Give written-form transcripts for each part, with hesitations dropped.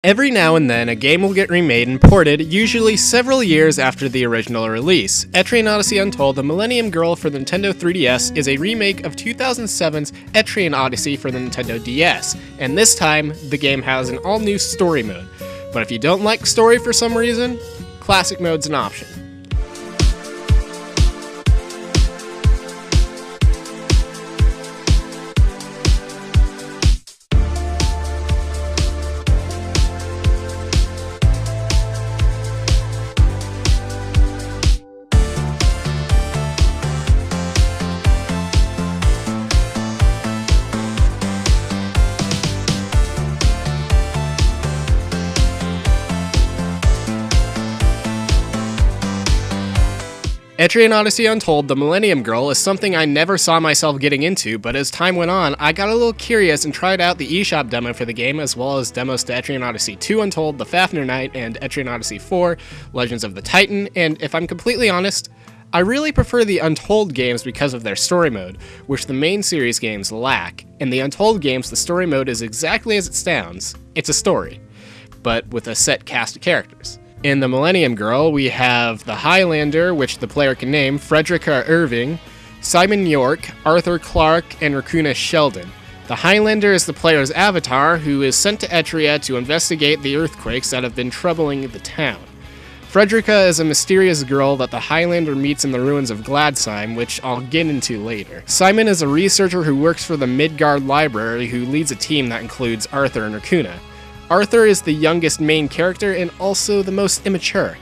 Every now and then, a game will get remade and ported, usually several years after the original release. Etrian Odyssey Untold, the Millennium Girl for the Nintendo 3DS, is a remake of 2007's Etrian Odyssey for the Nintendo DS, and this time, the game has an all-new story mode. But if you don't like story for some reason, classic mode's an option. Etrian Odyssey Untold, the Millennium Girl, is something I never saw myself getting into, but as time went on, I got a little curious and tried out the eShop demo for the game, as well as demos to Etrian Odyssey 2 Untold, the Fafnir Knight, and Etrian Odyssey 4, Legends of the Titan, and if I'm completely honest, I really prefer the Untold games because of their story mode, which the main series games lack. In the Untold games, the story mode is exactly as it sounds. It's a story, but with a set cast of characters. In the Millennium Girl, we have the Highlander, which the player can name, Frederica Irving, Simon York, Arthur Clarke, and Raccoona Sheldon. The Highlander is the player's avatar, who is sent to Etria to investigate the earthquakes that have been troubling the town. Frederica is a mysterious girl that the Highlander meets in the ruins of Gladsheim, which I'll get into later. Simon is a researcher who works for the Midgard Library, who leads a team that includes Arthur and Raccoona. Arthur is the youngest main character and also the most immature.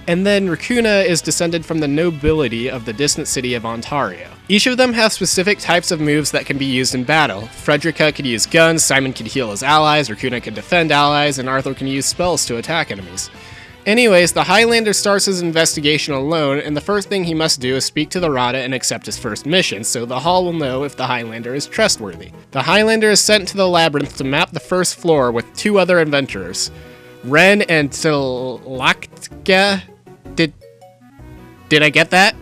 And then Raccoona is descended from the nobility of the distant city of Ontario. Each of them have specific types of moves that can be used in battle. Frederica could use guns, Simon could heal his allies, Raccoona could defend allies, and Arthur can use spells to attack enemies. Anyways, the Highlander starts his investigation alone, and the first thing he must do is speak to the Rada and accept his first mission, so the Hall will know if the Highlander is trustworthy. The Highlander is sent to the labyrinth to map the first floor with two other adventurers, Ren and Tilaktka. Did I get that?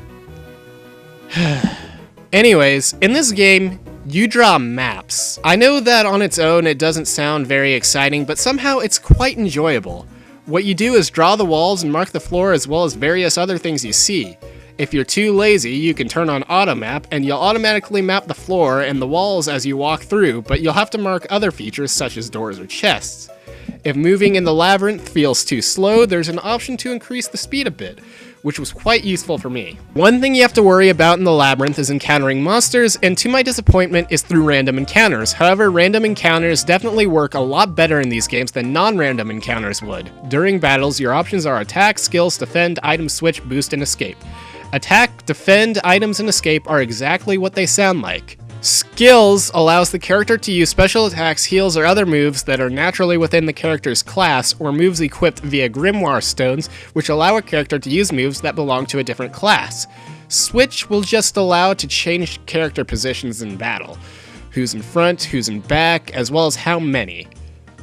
Anyways, in this game, you draw maps. I know that on its own it doesn't sound very exciting, but somehow it's quite enjoyable. What you do is draw the walls and mark the floor as well as various other things you see. If you're too lazy, you can turn on Auto Map and you'll automatically map the floor and the walls as you walk through, but you'll have to mark other features such as doors or chests. If moving in the labyrinth feels too slow, there's an option to increase the speed a bit, which was quite useful for me. One thing you have to worry about in the labyrinth is encountering monsters, and to my disappointment is through random encounters. However, random encounters definitely work a lot better in these games than non-random encounters would. During battles, your options are attack, skills, defend, item switch, boost, and escape. Attack, defend, items, and escape are exactly what they sound like. Skills allows the character to use special attacks, heals, or other moves that are naturally within the character's class, or moves equipped via Grimoire Stones, which allow a character to use moves that belong to a different class. Switch will just allow to change character positions in battle. Who's in front, who's in back, as well as how many.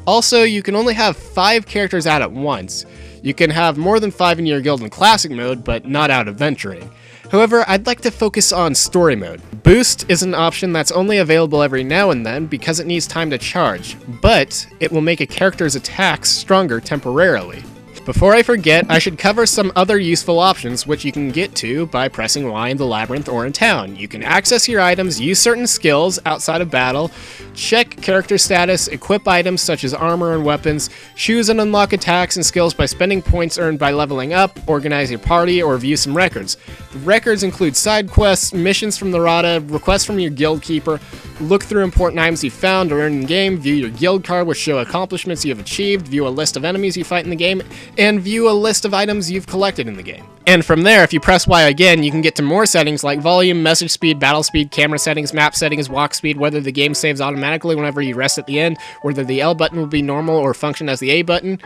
Also, you can only have 5 characters out at once. You can have more than 5 in your guild in classic mode, but not out adventuring. However, I'd like to focus on story mode. Boost is an option that's only available every now and then because it needs time to charge, but it will make a character's attacks stronger temporarily. Before I forget, I should cover some other useful options which you can get to by pressing Y in the labyrinth or in town. You can access your items, use certain skills outside of battle, check character status, equip items such as armor and weapons, choose and unlock attacks and skills by spending points earned by leveling up, organize your party, or view some records. The records include side quests, missions from the Rada, requests from your guild keeper, look through important items you found or earned in game, view your guild card which show accomplishments you have achieved, view a list of enemies you fight in the game, and view a list of items you've collected in the game. And from there, if you press Y again, you can get to more settings like volume, message speed, battle speed, camera settings, map settings, walk speed, whether the game saves automatically whenever you rest at the end, whether the L button will be normal or function as the A button.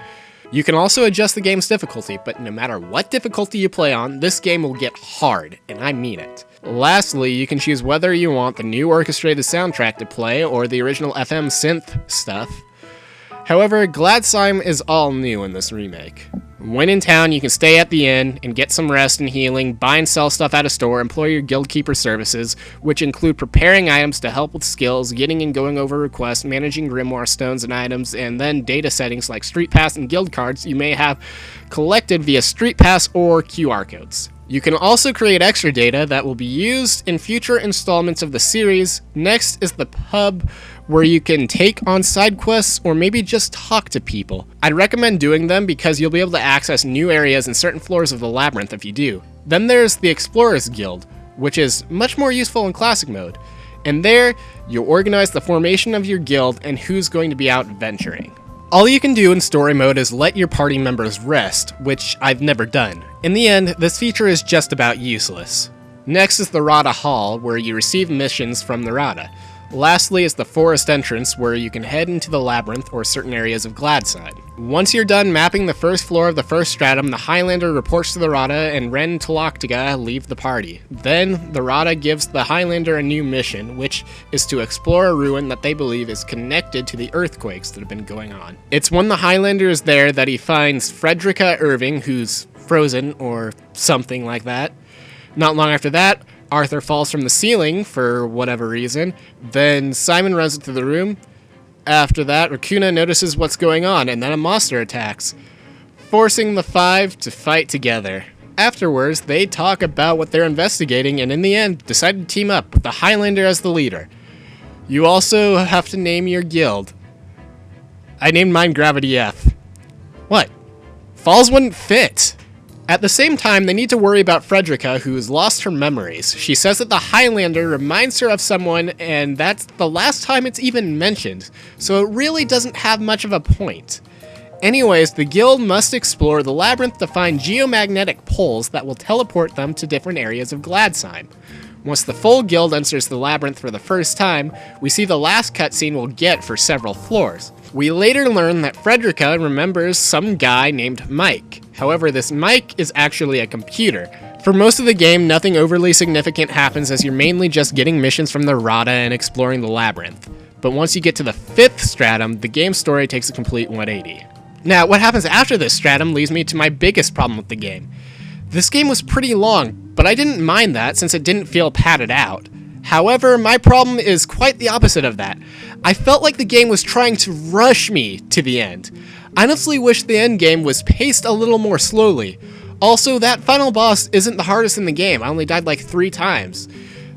You can also adjust the game's difficulty, but no matter what difficulty you play on, this game will get hard, and I mean it. Lastly, you can choose whether you want the new orchestrated soundtrack to play or the original FM synth stuff. However, Gladsheim is all new in this remake. When in town, you can stay at the inn and get some rest and healing, buy and sell stuff at a store, employ your guild keeper services, which include preparing items to help with skills, getting and going over requests, managing grimoire stones and items, and then data settings like street pass and guild cards you may have collected via street pass or QR codes. You can also create extra data that will be used in future installments of the series. Next is the pub, where you can take on side quests or maybe just talk to people. I'd recommend doing them because you'll be able to access new areas and certain floors of the labyrinth if you do. Then there's the Explorers Guild, which is much more useful in classic mode. And there, you'll organize the formation of your guild and who's going to be out venturing. All you can do in story mode is let your party members rest, which I've never done. In the end, this feature is just about useless. Next is the Rada Hall, where you receive missions from the Rada. Lastly is the forest entrance, where you can head into the labyrinth or certain areas of Gladside. Once you're done mapping the first floor of the first stratum, the Highlander reports to the Rada and Ren Taloktiga leave the party. Then, the Rada gives the Highlander a new mission, which is to explore a ruin that they believe is connected to the earthquakes that have been going on. It's when the Highlander is there that he finds Frederica Irving, who's frozen or something like that. Not long after that, Arthur falls from the ceiling for whatever reason. Then Simon runs into the room. After that, Raccoona notices what's going on, and then a monster attacks, forcing the five to fight together. Afterwards, they talk about what they're investigating, and in the end, decide to team up with the Highlander as the leader. You also have to name your guild. I named mine Gravity F. What? Falls wouldn't fit. At the same time, they need to worry about Frederica, who has lost her memories. She says that the Highlander reminds her of someone, and that's the last time it's even mentioned, so it really doesn't have much of a point. Anyways, the guild must explore the labyrinth to find geomagnetic poles that will teleport them to different areas of Gladside. Once the full guild enters the labyrinth for the first time, we see the last cutscene we'll get for several floors. We later learn that Frederica remembers some guy named Mike. However, this Mike is actually a computer. For most of the game, nothing overly significant happens as you're mainly just getting missions from the Rada and exploring the labyrinth. But once you get to the 5th stratum, the game's story takes a complete 180. Now, what happens after this stratum leads me to my biggest problem with the game. This game was pretty long, but I didn't mind that since it didn't feel padded out. However, my problem is quite the opposite of that. I felt like the game was trying to rush me to the end. I honestly wish the end game was paced a little more slowly. Also, that final boss isn't the hardest in the game. I only died like 3 times.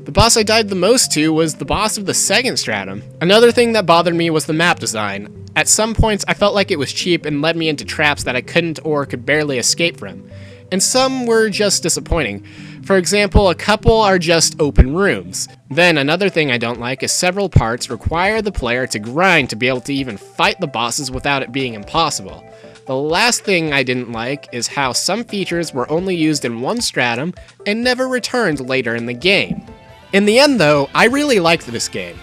The boss I died the most to was the boss of the 2nd stratum. Another thing that bothered me was the map design. At some points, I felt like it was cheap and led me into traps that I couldn't or could barely escape from. And some were just disappointing. For example, a couple are just open rooms. Then another thing I don't like is several parts require the player to grind to be able to even fight the bosses without it being impossible. The last thing I didn't like is how some features were only used in one stratum and never returned later in the game. In the end though, I really liked this game.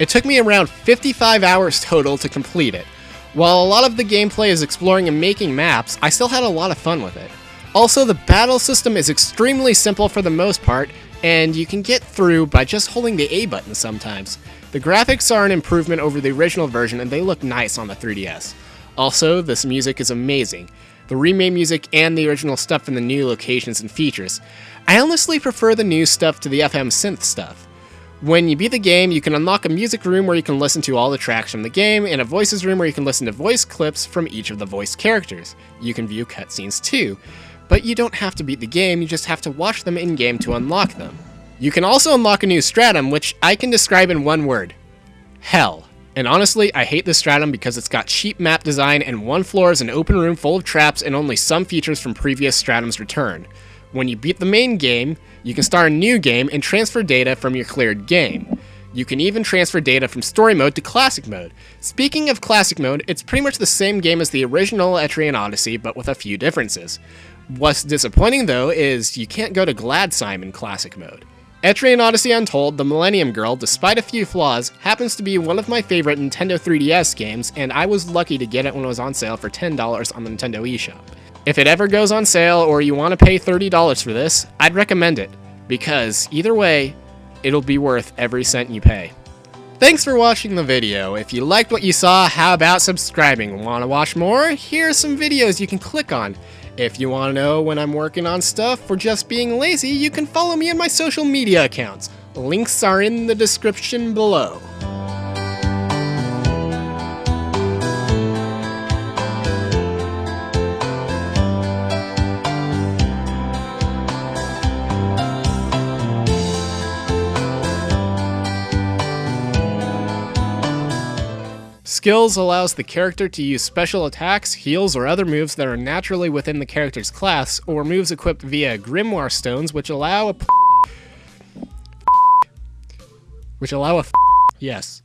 It took me around 55 hours total to complete it. While a lot of the gameplay is exploring and making maps, I still had a lot of fun with it. Also, the battle system is extremely simple for the most part, and you can get through by just holding the A button sometimes. The graphics are an improvement over the original version, and they look nice on the 3DS. Also, this music is amazing. The remake music and the original stuff in the new locations and features. I honestly prefer the new stuff to the FM synth stuff. When you beat the game, you can unlock a music room where you can listen to all the tracks from the game, and a voices room where you can listen to voice clips from each of the voiced characters. You can view cutscenes too. But you don't have to beat the game, you just have to watch them in-game to unlock them. You can also unlock a new stratum, which I can describe in one word. Hell. And honestly, I hate this stratum because it's got cheap map design and one floor is an open room full of traps and only some features from previous stratums return. When you beat the main game, you can start a new game and transfer data from your cleared game. You can even transfer data from story mode to classic mode. Speaking of classic mode, it's pretty much the same game as the original Etrian Odyssey, but with a few differences. What's disappointing though is you can't go to Gladside in classic mode. Etrian Odyssey Untold, the Millennium Girl, despite a few flaws, happens to be one of my favorite Nintendo 3DS games, and I was lucky to get it when it was on sale for $10 on the Nintendo eShop. If it ever goes on sale or you want to pay $30 for this, I'd recommend it, because either way, it'll be worth every cent you pay. Thanks for watching the video. If you liked what you saw, how about subscribing? Want to watch more? Here are some videos you can click on. If you want to know when I'm working on stuff for just being lazy, you can follow me on my social media accounts. Links are in the description below. Skills allows the character to use special attacks, heals, or other moves that are naturally within the character's class, or moves equipped via Grimoire Stones, which allow a yes.